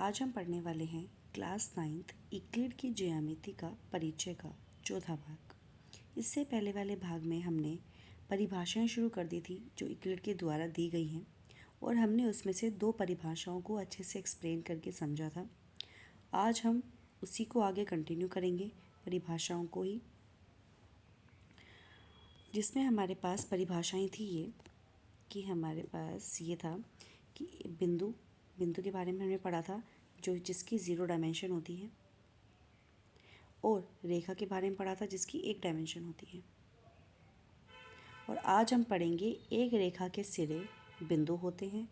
आज हम पढ़ने वाले हैं क्लास 9th यूक्लिड की ज्यामिति का परिचय का चौथा भाग। इससे पहले वाले भाग में हमने परिभाषाएं शुरू कर दी थी जो यूक्लिड के द्वारा दी गई हैं और हमने उसमें से दो परिभाषाओं को अच्छे से एक्सप्लेन करके समझा था। आज हम उसी को आगे कंटिन्यू करेंगे परिभाषाओं को ही, जिसमें हमारे पास परिभाषाएं थी ये कि हमारे पास ये था कि बिंदु के बारे में हमने पढ़ा था जो जिसकी 0 डायमेंशन होती है, और रेखा के बारे में पढ़ा था जिसकी 1 डायमेंशन होती है। और आज हम पढ़ेंगे एक रेखा के सिरे बिंदु होते हैं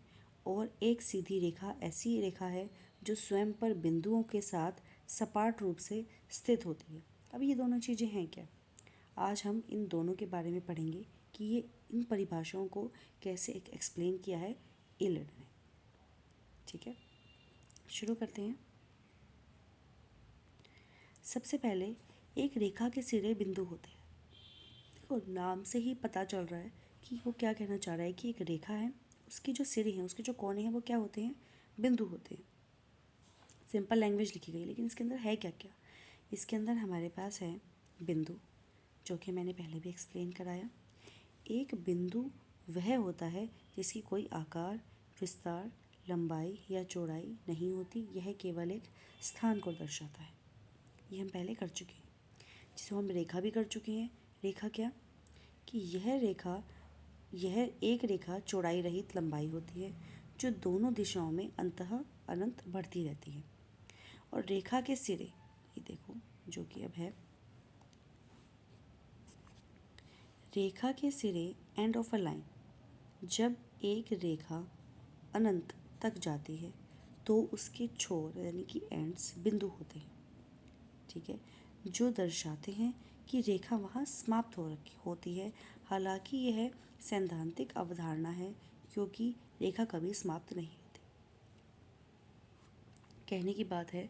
और एक सीधी रेखा ऐसी रेखा है जो स्वयं पर बिंदुओं के साथ सपाट रूप से स्थित होती है। अब ये दोनों चीज़ें हैं क्या? आज हम इन दोनों के बारे में पढ़ेंगे कि ये इन परिभाषाओं को कैसे एक्सप्लेन किया है यूक्लिड ने। ठीक है, शुरू करते हैं। सबसे पहले एक रेखा के सिरे बिंदु होते हैं। देखो, नाम से ही पता चल रहा है कि वो क्या कहना चाह रहा है कि एक रेखा है, उसकी जो सिरे हैं, उसके जो कोने हैं वो क्या होते हैं? बिंदु होते हैं। सिंपल लैंग्वेज लिखी गई, लेकिन इसके अंदर है क्या क्या? इसके अंदर हमारे पास है बिंदु, जो कि मैंने पहले भी एक्सप्लेन कराया। एक बिंदु वह होता है जिसकी कोई आकार, विस्तार, लंबाई या चौड़ाई नहीं होती, यह केवल एक स्थान को दर्शाता है। ये हम पहले कर चुके हैं, जिसे हम रेखा भी कर चुके हैं। रेखा क्या? कि यह एक रेखा चौड़ाई रहित लंबाई होती है जो दोनों दिशाओं में अंततः अनंत बढ़ती रहती है। और रेखा के सिरे, ये देखो, जो कि अब है रेखा के सिरे, एंड ऑफ अ लाइन। जब एक रेखा अनंत तक जाती है तो उसके छोर यानी कि एंड्स बिंदु होते हैं। ठीक है, जो दर्शाते हैं कि रेखा वहाँ समाप्त होती है। हालांकि यह सैद्धांतिक अवधारणा है क्योंकि रेखा कभी समाप्त नहीं होती। कहने की बात है,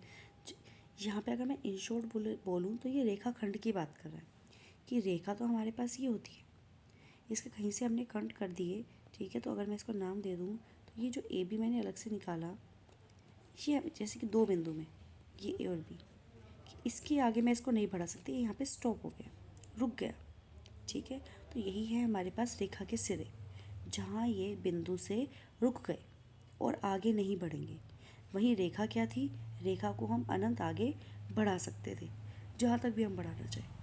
यहाँ पे अगर मैं इन शॉर्ट बोलूँ तो ये रेखा खंड की बात कर रहा है कि रेखा तो हमारे पास ये होती है, इसके कहीं से हमने खंड कर दिए। ठीक है, तो अगर मैं इसको नाम दे दूँ तो ये जो ए बी मैंने अलग से निकाला, ये जैसे कि दो बिंदु में ये ए और बी, इसके आगे मैं इसको नहीं बढ़ा सकती, यहाँ पे स्टॉप हो गया, रुक गया। ठीक है, तो यही है हमारे पास रेखा के सिरे, जहाँ ये बिंदु से रुक गए और आगे नहीं बढ़ेंगे। वहीं रेखा क्या थी? रेखा को हम अनंत आगे बढ़ा सकते थे, जहाँ तक भी हम बढ़ाना चाहें।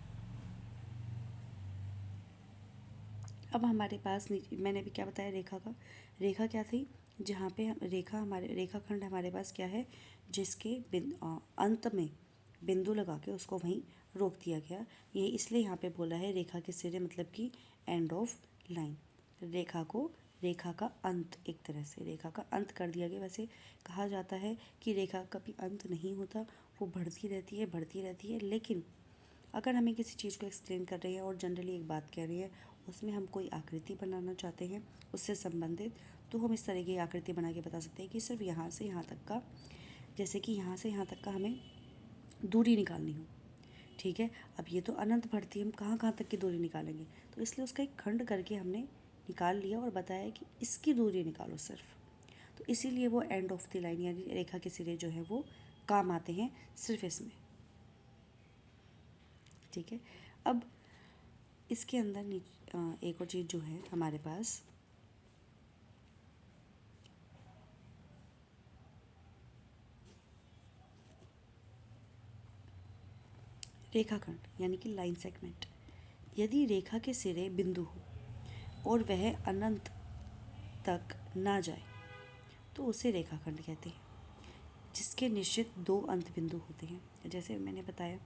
अब हमारे पास मैंने भी क्या बताया रेखा का? रेखा क्या थी? जहाँ पे रेखा खंड हमारे पास क्या है? जिसके अंत में बिंदु लगा के उसको वहीं रोक दिया गया। ये इसलिए यहाँ पे बोला है रेखा के सिरे, मतलब कि एंड ऑफ लाइन। रेखा का अंत, एक तरह से रेखा का अंत कर दिया गया। वैसे कहा जाता है कि रेखा का कभी अंत नहीं होता, वो बढ़ती रहती है। लेकिन अगर हमें किसी चीज़ को एक्सप्लेन कर रहे हैं और जनरली एक बात कह रहे हैं, उसमें हम कोई आकृति बनाना चाहते हैं उससे संबंधित, तो हम इस तरह की आकृति बना के बता सकते हैं कि सिर्फ यहाँ से यहाँ तक का, जैसे कि यहाँ से यहाँ तक का हमें दूरी निकालनी हो। ठीक है, अब ये तो अनंत बढ़ती है, हम कहाँ कहाँ तक की दूरी निकालेंगे? तो इसलिए उसका एक खंड करके हमने निकाल लिया और बताया कि इसकी दूरी निकालो सिर्फ। तो इसीलिए वो एंड ऑफ द लाइन यानी रेखा के सिरे जो है वो काम आते हैं सिर्फ इसमें। ठीक है, अब इसके अंदर एक और चीज़ जो है हमारे पास, रेखाखंड यानी कि लाइन सेगमेंट। यदि रेखा के सिरे बिंदु हो और वह अनंत तक ना जाए तो उसे रेखाखंड कहते हैं, जिसके निश्चित दो अंत बिंदु होते हैं। जैसे मैंने बताया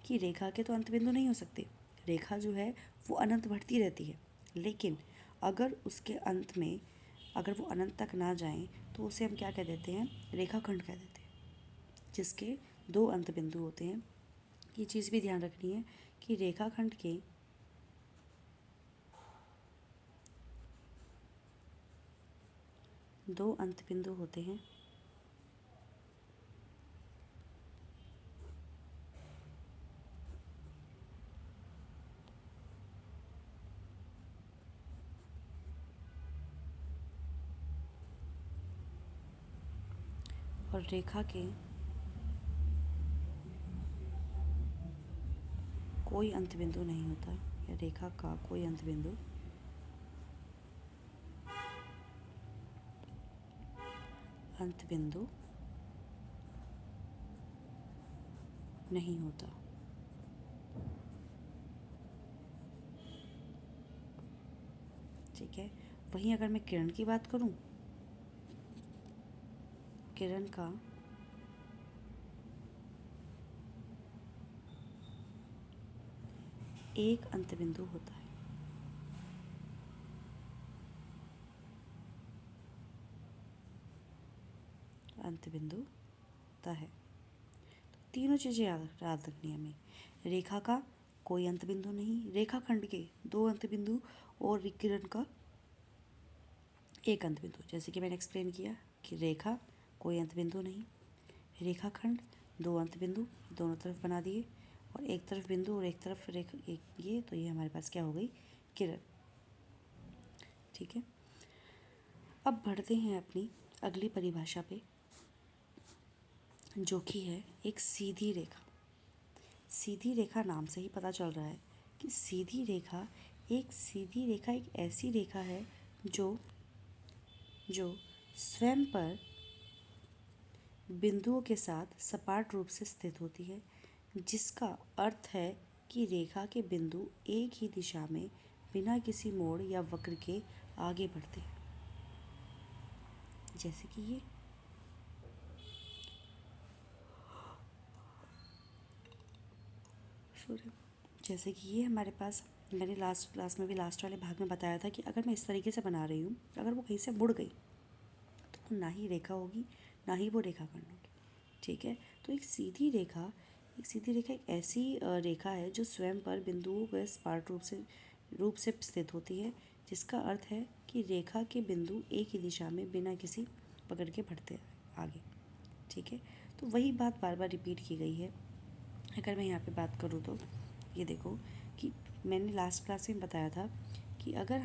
कि रेखा के तो अंत बिंदु नहीं हो सकते, रेखा जो है वो अनंत बढ़ती रहती है, लेकिन अगर उसके अंत में अगर वो अनंत तक ना जाए तो उसे हम क्या कह देते हैं? रेखाखंड कह देते हैं, जिसके दो अंत बिंदु होते हैं। ये चीज़ भी ध्यान रखनी है कि रेखाखंड के दो अंत बिंदु होते हैं और रेखा के कोई अंत बिंदु नहीं होता, या रेखा का कोई अंत बिंदु नहीं होता। ठीक है। वहीं अगर मैं किरण की बात करूं, किरण का एक अंत बिंदु होता है। अंत बिंदु होता है। तो तीनों चीज़ें याद रखनी है हमें। रेखा का कोई अंत बिंदु नहीं, रेखाखंड के दो अंत बिंदु, और किरण का एक अंत बिंदु। जैसे कि मैंने एक्सप्लेन किया कि रेखा कोई अंत बिंदु नहीं, रेखाखंड दो अंत बिंदु, दोनों तरफ बना दिए, और एक तरफ बिंदु और एक तरफ रेखा, एक ये, तो ये हमारे पास क्या हो गई, किरण। ठीक है। अब बढ़ते हैं अपनी अगली परिभाषा पे, जो कि है एक सीधी रेखा। सीधी रेखा नाम से ही पता चल रहा है कि सीधी रेखा एक ऐसी रेखा है जो स्वयं पर बिंदुओं के साथ सपाट रूप से स्थित होती है, जिसका अर्थ है कि रेखा के बिंदु एक ही दिशा में बिना किसी मोड़ या वक्र के आगे बढ़ते हैं। जैसे कि ये जैसे कि ये हमारे पास, मैंने लास्ट क्लास में भी लास्ट वाले भाग में बताया था कि अगर मैं इस तरीके से बना रही हूँ, अगर वो कहीं से मुड़ गई तो वो ना ही रेखा होगी, ना ही वो रेखाखंड होगी। ठीक है। तो एक सीधी रेखा एक ऐसी रेखा है जो स्वयं पर बिंदुओं के सपाट रूप से स्थित होती है, जिसका अर्थ है कि रेखा के बिंदु एक ही दिशा में बिना किसी पकड़ के बढ़ते आगे। ठीक है। तो वही बात बार बार रिपीट की गई है। अगर मैं यहाँ पे बात करूँ तो ये देखो कि मैंने लास्ट क्लास में बताया था कि अगर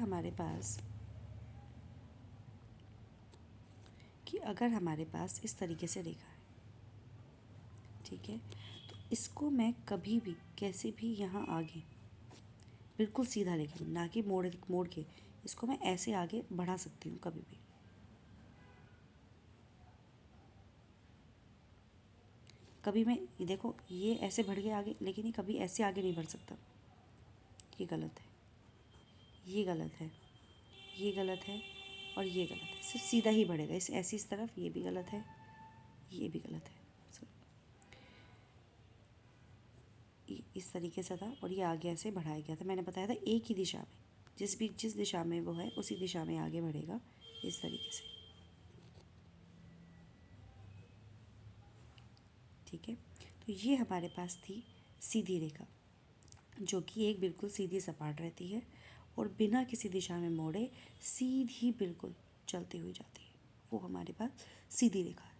हमारे पास इस तरीके से रेखा है, ठीक है, तो इसको मैं कभी भी कैसे भी यहाँ आगे बिल्कुल सीधा लेके, ना कि मोड़ के, इसको मैं ऐसे आगे बढ़ा सकती हूँ कभी भी। कभी मैं देखो ये ऐसे बढ़ गया आगे, लेकिन ये कभी ऐसे आगे नहीं बढ़ सकता। ये गलत है, ये गलत है, ये गलत है, और ये गलत है। सिर्फ सीधा ही बढ़ेगा, इस तरफ ये भी गलत है, ये भी गलत है। इस तरीके से था, और ये आगे ऐसे बढ़ाया गया था। मैंने बताया था एक ही दिशा में, जिस दिशा में वो है उसी दिशा में आगे बढ़ेगा, इस तरीके से। ठीक है। तो ये हमारे पास थी सीधी रेखा, जो कि एक बिल्कुल सीधी सपाट रहती है और बिना किसी दिशा में मोड़े सीधी बिल्कुल चलती हुई जाती है, वो हमारे पास सीधी रेखा है।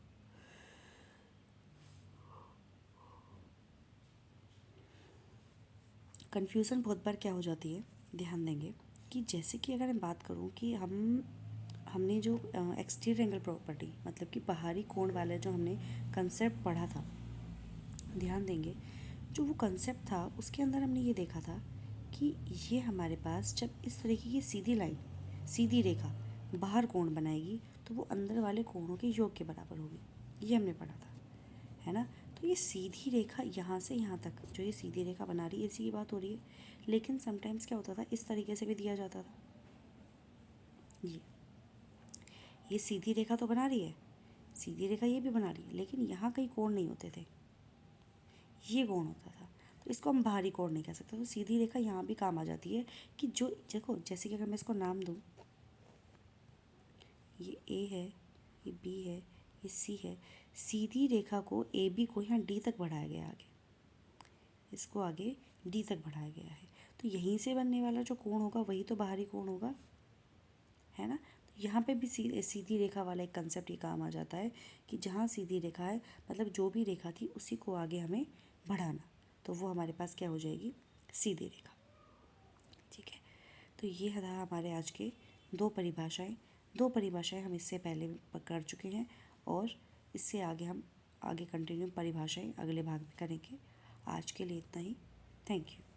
कन्फ्यूज़न बहुत बार क्या हो जाती है, ध्यान देंगे कि जैसे कि अगर मैं बात करूं कि हमने जो एक्सटीरियर एंगल प्रॉपर्टी, मतलब कि बाहरी कोण वाला जो हमने कंसेप्ट पढ़ा था, ध्यान देंगे जो वो कंसेप्ट था उसके अंदर हमने ये देखा था कि ये हमारे पास जब इस तरीके की सीधी रेखा बाहर कोण बनाएगी तो वो अंदर वाले कोणों के योग के बराबर होगी। ये हमने पढ़ा था, है ना। तो ये सीधी रेखा यहाँ से यहाँ तक जो ये सीधी रेखा बना रही है, इसी की बात हो रही है। लेकिन समटाइम्स क्या होता था, इस तरीके से भी दिया जाता था। ये सीधी रेखा तो बना रही है, सीधी रेखा ये भी बना रही है, लेकिन यहाँ कहीं कोण नहीं होते थे, ये कोण होता था। तो इसको हम बाहरी कोण नहीं कह सकते। तो सीधी रेखा यहाँ भी काम आ जाती है कि जो देखो, जैसे कि अगर मैं इसको नाम दूँ, ये ए है, ये बी है, ये सी है। सीधी रेखा को ए बी को यहाँ डी तक बढ़ाया गया, आगे इसको आगे डी तक बढ़ाया गया है। तो यहीं से बनने वाला जो कोण होगा वही तो बाहरी कोण होगा, है ना। तो यहाँ पे भी सीधी रेखा वाला एक कंसेप्ट ये काम आ जाता है कि जहाँ सीधी रेखा है, मतलब जो भी रेखा थी उसी को आगे हमें बढ़ाना, तो वो हमारे पास क्या हो जाएगी, सीधी रेखा। ठीक है। तो ये था हमारे आज के दो परिभाषाएं हम इससे पहले कर चुके हैं, और इससे आगे हम आगे कंटिन्यू परिभाषाएं अगले भाग में करेंगे। आज के लिए इतना ही। Thank you.